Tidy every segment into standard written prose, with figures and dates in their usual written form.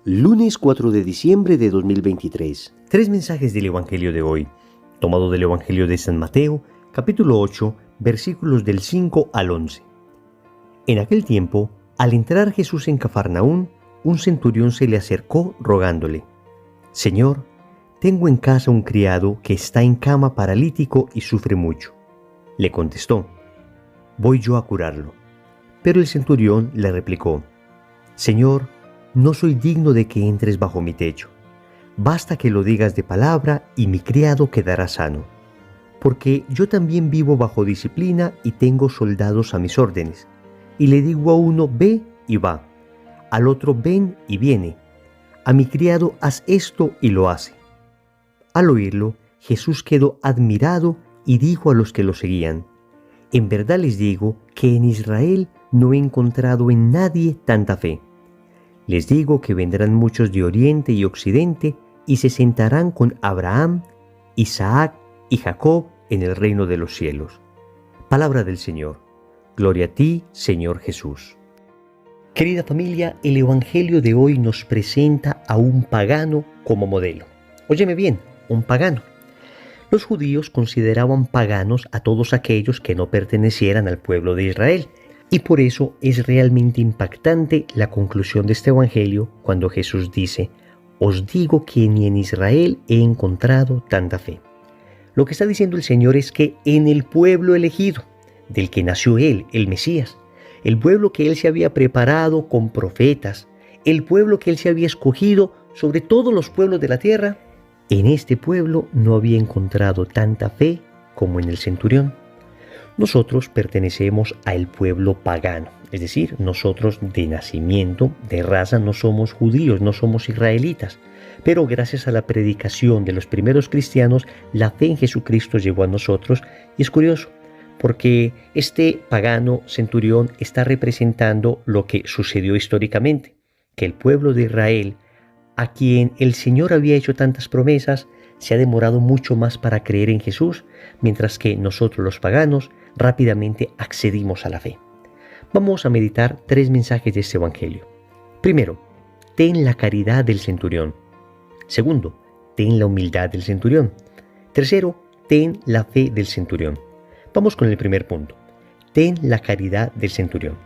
Lunes 4 de diciembre de 2023. Tres mensajes del Evangelio de hoy, tomado del Evangelio de San Mateo, capítulo 8, versículos del 5 al 11. En aquel tiempo, al entrar Jesús en Cafarnaún, un centurión se le acercó rogándole: «Señor, tengo en casa un criado que está en cama paralítico y sufre mucho». Le contestó: «Voy yo a curarlo». Pero el centurión le replicó: «Señor, no soy digno de que entres bajo mi techo. Basta que lo digas de palabra y mi criado quedará sano. Porque yo también vivo bajo disciplina y tengo soldados a mis órdenes. Y le digo a uno, ve y va. Al otro, ven y viene. A mi criado, haz esto y lo hace». Al oírlo, Jesús quedó admirado y dijo a los que lo seguían: «En verdad les digo que en Israel no he encontrado en nadie tanta fe. Les digo que vendrán muchos de oriente y occidente y se sentarán con Abraham, Isaac y Jacob en el reino de los cielos». Palabra del Señor. Gloria a ti, Señor Jesús. Querida familia, el Evangelio de hoy nos presenta a un pagano como modelo. Óyeme bien, un pagano. Los judíos consideraban paganos a todos aquellos que no pertenecieran al pueblo de Israel. Y por eso es realmente impactante la conclusión de este Evangelio cuando Jesús dice: «Os digo que ni en Israel he encontrado tanta fe». Lo que está diciendo el Señor es que en el pueblo elegido, del que nació Él, el Mesías, el pueblo que Él se había preparado con profetas, el pueblo que Él se había escogido sobre todos los pueblos de la tierra, en este pueblo no había encontrado tanta fe como en el centurión. Nosotros pertenecemos al pueblo pagano, es decir, nosotros de nacimiento, de raza, no somos judíos, no somos israelitas, pero gracias a la predicación de los primeros cristianos, la fe en Jesucristo llegó a nosotros. Y es curioso, porque este pagano centurión está representando lo que sucedió históricamente, que el pueblo de Israel, a quien el Señor había hecho tantas promesas, se ha demorado mucho más para creer en Jesús, mientras que nosotros los paganos rápidamente accedimos a la fe. Vamos a meditar tres mensajes de este Evangelio. Primero, ten la caridad del centurión. Segundo, ten la humildad del centurión. Tercero, ten la fe del centurión. Vamos con el primer punto. Ten la caridad del centurión.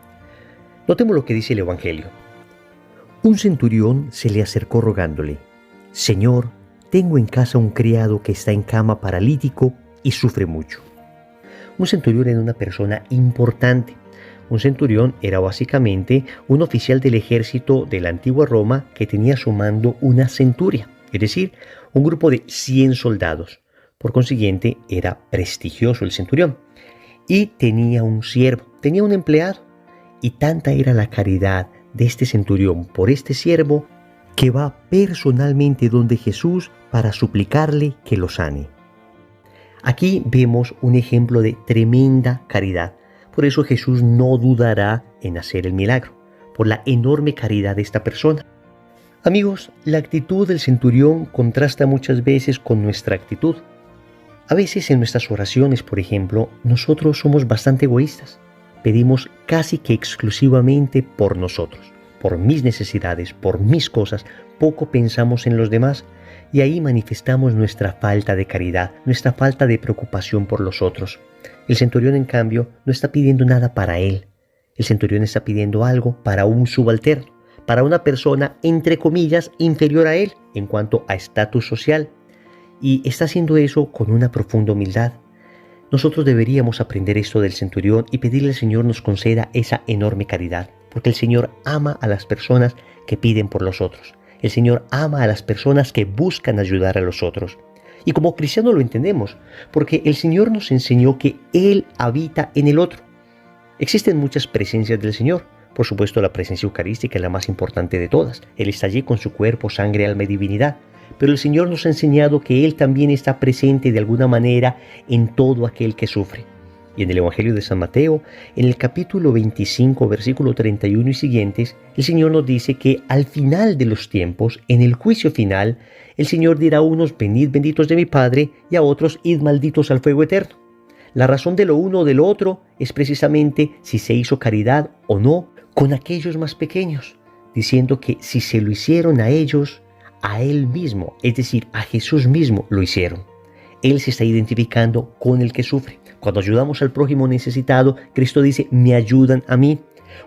Notemos lo que dice el Evangelio. Un centurión se le acercó rogándole: «Señor, tengo en casa un criado que está en cama paralítico y sufre mucho». Un centurión era una persona importante. Un centurión era básicamente un oficial del ejército de la antigua Roma que tenía a su mando una centuria, es decir, un grupo de 100 soldados. Por consiguiente, era prestigioso el centurión. Y tenía un siervo, tenía un empleado. Y tanta era la caridad de este centurión por este siervo que va personalmente donde Jesús para suplicarle que lo sane. Aquí vemos un ejemplo de tremenda caridad. Por eso Jesús no dudará en hacer el milagro, por la enorme caridad de esta persona. Amigos, la actitud del centurión contrasta muchas veces con nuestra actitud. A veces en nuestras oraciones, por ejemplo, nosotros somos bastante egoístas. Pedimos casi que exclusivamente por nosotros, por mis necesidades, por mis cosas. Poco pensamos en los demás. Y ahí manifestamos nuestra falta de caridad, nuestra falta de preocupación por los otros. El centurión, en cambio, no está pidiendo nada para él. El centurión está pidiendo algo para un subalterno, para una persona, entre comillas, inferior a él en cuanto a estatus social. Y está haciendo eso con una profunda humildad. Nosotros deberíamos aprender esto del centurión y pedirle al Señor nos conceda esa enorme caridad, porque el Señor ama a las personas que piden por los otros. El Señor ama a las personas que buscan ayudar a los otros. Y como cristianos lo entendemos, porque el Señor nos enseñó que Él habita en el otro. Existen muchas presencias del Señor. Por supuesto, la presencia eucarística es la más importante de todas. Él está allí con su cuerpo, sangre, alma y divinidad. Pero el Señor nos ha enseñado que Él también está presente de alguna manera en todo aquel que sufre. Y en el Evangelio de San Mateo, en el capítulo 25, versículo 31 y siguientes, el Señor nos dice que al final de los tiempos, en el juicio final, el Señor dirá a unos: venid benditos de mi Padre, y a otros: id malditos al fuego eterno. La razón de lo uno o de lo otro es precisamente si se hizo caridad o no con aquellos más pequeños. diciendo que si se lo hicieron a ellos, a Él mismo, es decir, a Jesús mismo lo hicieron. Él se está identificando con el que sufre. Cuando ayudamos al prójimo necesitado, Cristo dice, me ayudan a mí.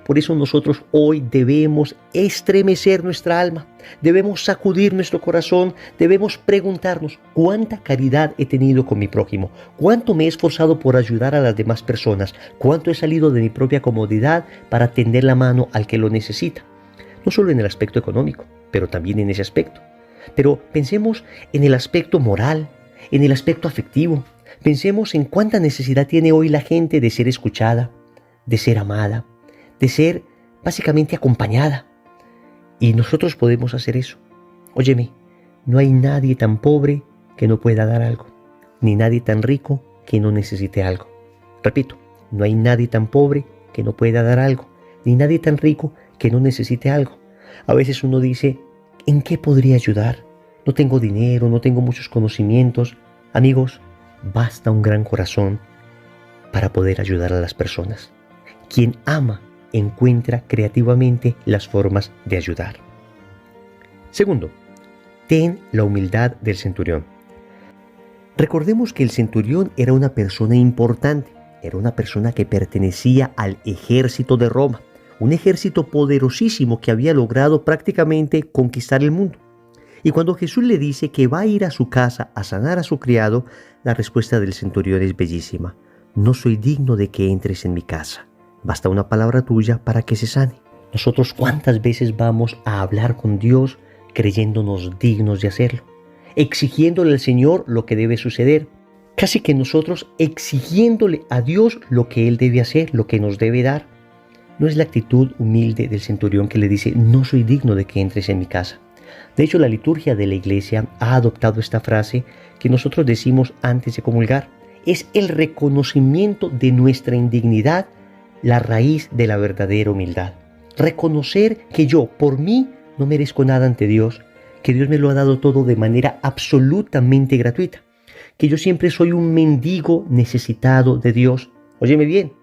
Por eso nosotros hoy debemos estremecer nuestra alma, debemos sacudir nuestro corazón, debemos preguntarnos cuánta caridad he tenido con mi prójimo, cuánto me he esforzado por ayudar a las demás personas, cuánto he salido de mi propia comodidad para tender la mano al que lo necesita. No solo en el aspecto económico, pero también en ese aspecto. Pero pensemos en el aspecto moral, en el aspecto afectivo. Pensemos en cuánta necesidad tiene hoy la gente de ser escuchada, de ser amada, de ser básicamente acompañada. Y nosotros podemos hacer eso. Óyeme, no hay nadie tan pobre que no pueda dar algo, ni nadie tan rico que no necesite algo. Repito, no hay nadie tan pobre que no pueda dar algo, ni nadie tan rico que no necesite algo. A veces uno dice, ¿en qué podría ayudar? No tengo dinero, no tengo muchos conocimientos. Amigos, basta un gran corazón para poder ayudar a las personas. Quien ama encuentra creativamente las formas de ayudar. Segundo, ten la humildad del centurión. Recordemos que el centurión era una persona importante, era una persona que pertenecía al ejército de Roma, un ejército poderosísimo que había logrado prácticamente conquistar el mundo. Y cuando Jesús le dice que va a ir a su casa a sanar a su criado, la respuesta del centurión es bellísima. No soy digno de que entres en mi casa. Basta una palabra tuya para que se sane. Nosotros ¿cuántas veces vamos a hablar con Dios creyéndonos dignos de hacerlo? Exigiéndole al Señor lo que debe suceder. Casi que nosotros exigiéndole a Dios lo que Él debe hacer, lo que nos debe dar. No es la actitud humilde del centurión que le dice, no soy digno de que entres en mi casa. De hecho, la liturgia de la iglesia ha adoptado esta frase que nosotros decimos antes de comulgar. Es el reconocimiento de nuestra indignidad, la raíz de la verdadera humildad. Reconocer que yo, por mí, no merezco nada ante Dios, que Dios me lo ha dado todo de manera absolutamente gratuita, que yo siempre soy un mendigo necesitado de Dios. Óyeme bien,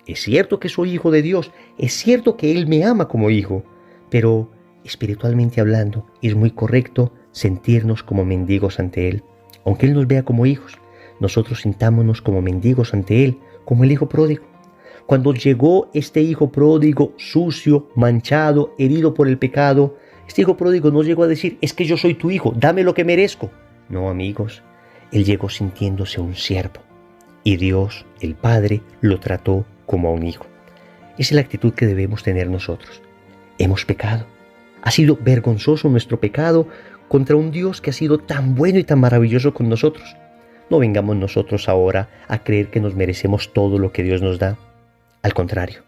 es cierto que soy hijo de Dios, es cierto que Él me ama como hijo, pero espiritualmente hablando, es muy correcto sentirnos como mendigos ante Él. Aunque Él nos vea como hijos, nosotros sintámonos como mendigos ante Él, como el hijo pródigo. Cuando llegó este hijo pródigo sucio, manchado, herido por el pecado, este hijo pródigo no llegó a decir, es que yo soy tu hijo, dame lo que merezco. No, amigos, Él llegó sintiéndose un siervo. Y Dios, el Padre, lo trató como a un hijo. Esa es la actitud que debemos tener nosotros. Hemos pecado. Ha sido vergonzoso nuestro pecado contra un Dios que ha sido tan bueno y tan maravilloso con nosotros. No vengamos nosotros ahora a creer que nos merecemos todo lo que Dios nos da. Al contrario,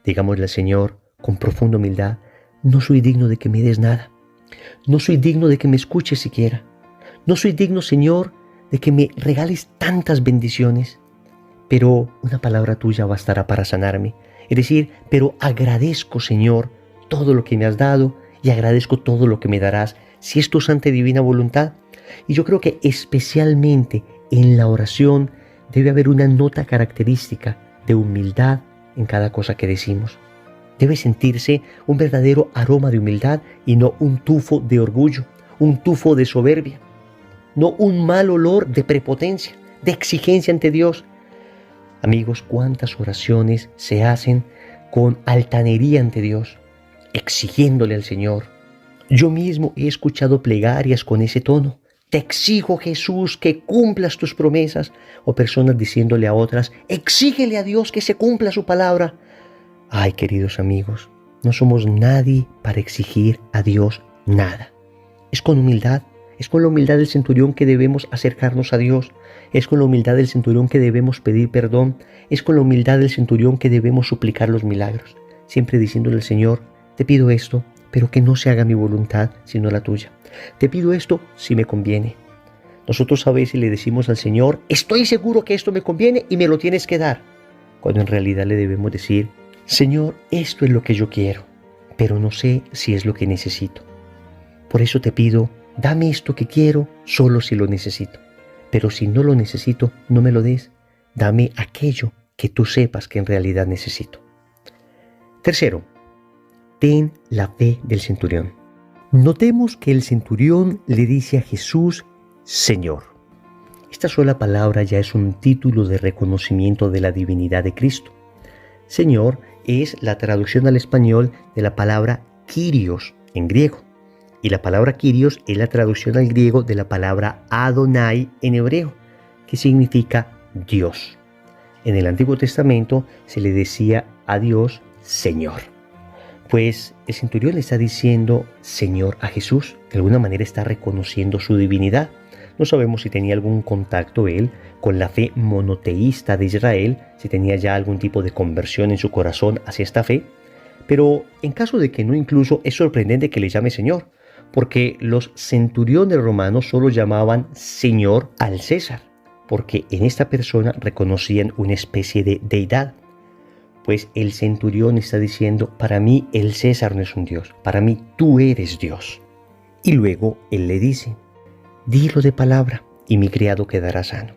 digámosle al Señor con profunda humildad, no soy digno de que me des nada. No soy digno de que me escuches siquiera. No soy digno, Señor, de que me regales tantas bendiciones. Pero una palabra tuya bastará para sanarme. Es decir, pero agradezco, Señor, todo lo que me has dado y agradezco todo lo que me darás, si es tu santa y divina voluntad. Y yo creo que especialmente en la oración debe haber una nota característica de humildad en cada cosa que decimos. Debe sentirse un verdadero aroma de humildad y no un tufo de orgullo, un tufo de soberbia, no un mal olor de prepotencia, de exigencia ante Dios. Amigos, cuántas oraciones se hacen con altanería ante Dios, exigiéndole al Señor. Yo mismo he escuchado plegarias con ese tono. Te exijo, Jesús, que cumplas tus promesas. O personas diciéndole a otras, exígele a Dios que se cumpla su palabra. Ay, queridos amigos, no somos nadie para exigir a Dios nada. Es con humildad, es con la humildad del centurión que debemos acercarnos a Dios. Es con la humildad del centurión que debemos pedir perdón. Es con la humildad del centurión que debemos suplicar los milagros. Siempre diciéndole al Señor, te pido esto, pero que no se haga mi voluntad, sino la tuya. Te pido esto si me conviene. Nosotros a veces le decimos al Señor, estoy seguro que esto me conviene y me lo tienes que dar. Cuando en realidad le debemos decir, Señor, esto es lo que yo quiero, pero no sé si es lo que necesito. Por eso te pido, dame esto que quiero solo si lo necesito. Pero si no lo necesito, no me lo des. Dame aquello que tú sepas que en realidad necesito. Tercero, ten la fe del centurión. Notemos que el centurión le dice a Jesús, Señor. Esta sola palabra ya es un título de reconocimiento de la divinidad de Cristo. Señor es la traducción al español de la palabra Kyrios en griego. Y la palabra Kyrios es la traducción al griego de la palabra Adonai en hebreo, que significa Dios. En el Antiguo Testamento se le decía a Dios Señor. Pues el centurión le está diciendo Señor a Jesús. De alguna manera está reconociendo su divinidad. No sabemos si tenía algún contacto él con la fe monoteísta de Israel, si tenía ya algún tipo de conversión en su corazón hacia esta fe. Pero en caso de que no, incluso es sorprendente que le llame Señor, porque los centuriones romanos solo llamaban Señor al César, porque en esta persona reconocían una especie de deidad. Pues el centurión está diciendo, para mí el César no es un Dios, para mí tú eres Dios. Y luego él le dice, dilo de palabra y mi criado quedará sano.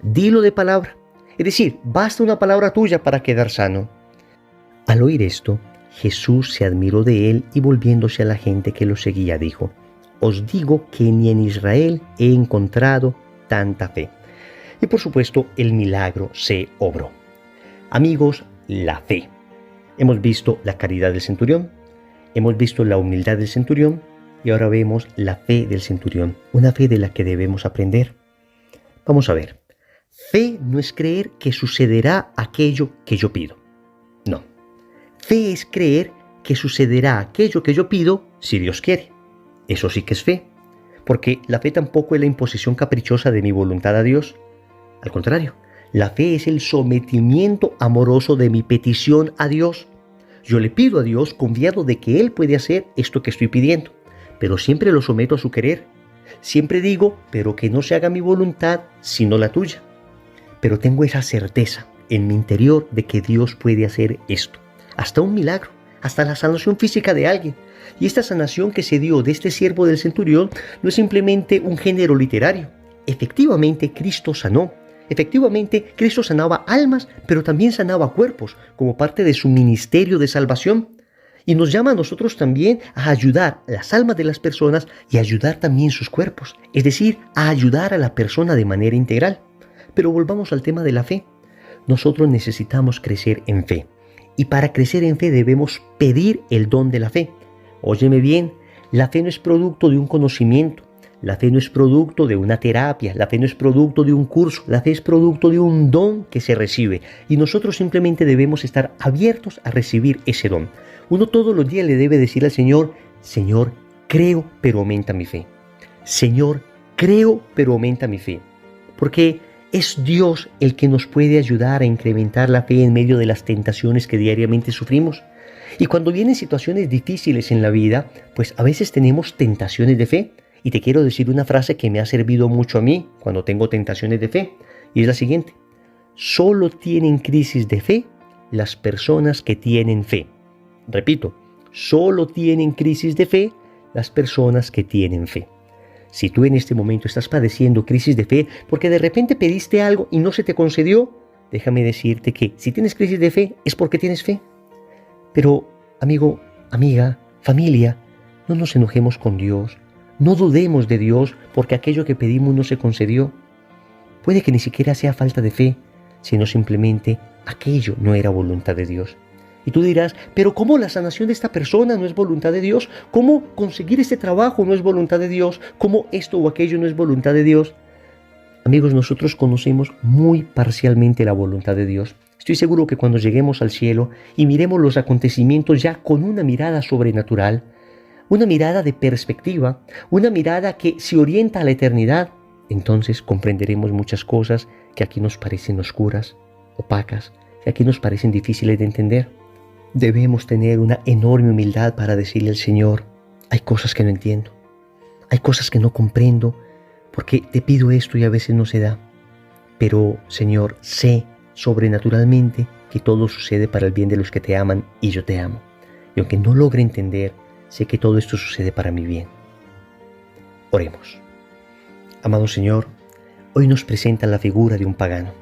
Dilo de palabra, es decir, basta una palabra tuya para quedar sano. Al oír esto, Jesús se admiró de él y volviéndose a la gente que lo seguía dijo, os digo que ni en Israel he encontrado tanta fe. Y por supuesto el milagro se obró. Amigos, la fe. Hemos visto la caridad del centurión, hemos visto la humildad del centurión y ahora vemos la fe del centurión, una fe de la que debemos aprender. Vamos a ver, fe no es creer que sucederá aquello que yo pido. No, fe es creer que sucederá aquello que yo pido si Dios quiere. Eso sí que es fe, porque la fe tampoco es la imposición caprichosa de mi voluntad a Dios. Al contrario, la fe es el sometimiento amoroso de mi petición a Dios. Yo le pido a Dios confiado de que Él puede hacer esto que estoy pidiendo, pero siempre lo someto a su querer. Siempre digo, pero que no se haga mi voluntad, sino la tuya. Pero tengo esa certeza en mi interior de que Dios puede hacer esto. Hasta un milagro, hasta la sanación física de alguien. Y esta sanación que se dio de este siervo del centurión no es simplemente un género literario. Efectivamente, Cristo sanó. Efectivamente, Cristo sanaba almas, pero también sanaba cuerpos, como parte de su ministerio de salvación. Y nos llama a nosotros también a ayudar las almas de las personas y a ayudar también sus cuerpos, es decir, a ayudar a la persona de manera integral. Pero volvamos al tema de la fe. Nosotros necesitamos crecer en fe. Y para crecer en fe debemos pedir el don de la fe. Óyeme bien, la fe no es producto de un conocimiento. La fe no es producto de una terapia, la fe no es producto de un curso, la fe es producto de un don que se recibe y nosotros simplemente debemos estar abiertos a recibir ese don. Uno todos los días le debe decir al Señor, Señor, creo, pero aumenta mi fe. Señor, creo, pero aumenta mi fe. Porque es Dios el que nos puede ayudar a incrementar la fe en medio de las tentaciones que diariamente sufrimos. Y cuando vienen situaciones difíciles en la vida, pues a veces tenemos tentaciones de fe. Y te quiero decir una frase que me ha servido mucho a mí cuando tengo tentaciones de fe, y es la siguiente. Solo tienen crisis de fe las personas que tienen fe. Repito, solo tienen crisis de fe las personas que tienen fe. Si tú en este momento estás padeciendo crisis de fe porque de repente pediste algo y no se te concedió, déjame decirte que si tienes crisis de fe es porque tienes fe. Pero, amigo, amiga, familia, no nos enojemos con Dios. No dudemos de Dios porque aquello que pedimos no se concedió. Puede que ni siquiera sea falta de fe, sino simplemente aquello no era voluntad de Dios. Y tú dirás, pero ¿cómo la sanación de esta persona no es voluntad de Dios? ¿Cómo conseguir este trabajo no es voluntad de Dios? ¿Cómo esto o aquello no es voluntad de Dios? Amigos, nosotros conocemos muy parcialmente la voluntad de Dios. Estoy seguro que cuando lleguemos al cielo y miremos los acontecimientos ya con una mirada sobrenatural, una mirada de perspectiva, una mirada que se orienta a la eternidad, entonces comprenderemos muchas cosas que aquí nos parecen oscuras, opacas, que aquí nos parecen difíciles de entender. Debemos tener una enorme humildad para decirle al Señor, hay cosas que no entiendo, hay cosas que no comprendo, porque te pido esto y a veces no se da. Pero, Señor, sé sobrenaturalmente que todo sucede para el bien de los que te aman y yo te amo. Y aunque no logre entender, sé que todo esto sucede para mi bien. Oremos. Amado Señor, hoy nos presenta la figura de un pagano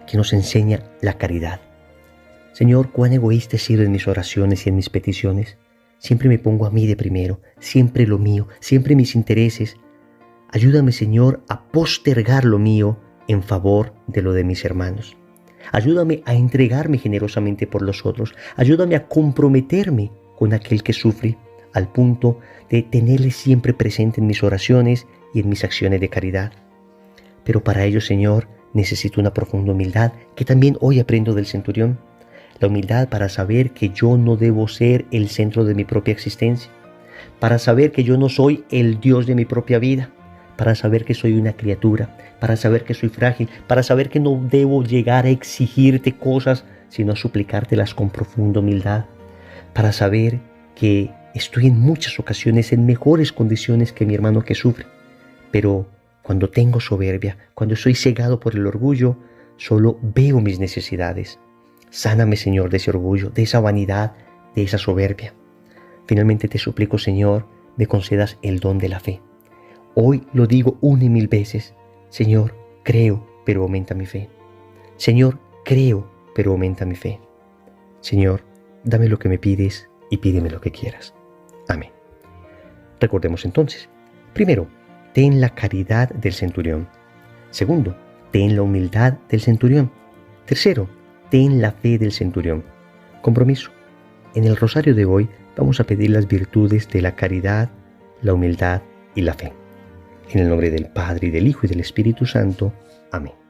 que nos enseña la caridad. Señor, cuán egoísta he sido en mis oraciones y en mis peticiones. Siempre me pongo a mí de primero, siempre lo mío, siempre mis intereses. Ayúdame, Señor, a postergar lo mío en favor de lo de mis hermanos. Ayúdame a entregarme generosamente por los otros. Ayúdame a comprometerme con aquel que sufre, al punto de tenerle siempre presente en mis oraciones y en mis acciones de caridad. Pero para ello, Señor, necesito una profunda humildad que también hoy aprendo del centurión. La humildad para saber que yo no debo ser el centro de mi propia existencia, para saber que yo no soy el Dios de mi propia vida, para saber que soy una criatura, para saber que soy frágil, para saber que no debo llegar a exigirte cosas, sino a suplicártelas con profunda humildad, para saber que estoy en muchas ocasiones en mejores condiciones que mi hermano que sufre, pero cuando tengo soberbia, cuando soy cegado por el orgullo, solo veo mis necesidades. Sáname, Señor, de ese orgullo, de esa vanidad, de esa soberbia. Finalmente te suplico, Señor, me concedas el don de la fe. Hoy lo digo 1 y 1000 veces. Señor, creo, pero aumenta mi fe. Señor, creo, pero aumenta mi fe. Señor, dame lo que me pides y pídeme lo que quieras. Amén. Recordemos entonces. Primero, ten la caridad del centurión. Segundo, ten la humildad del centurión. Tercero, ten la fe del centurión. Compromiso. En el rosario de hoy vamos a pedir las virtudes de la caridad, la humildad y la fe. En el nombre del Padre, y del Hijo, y del Espíritu Santo. Amén.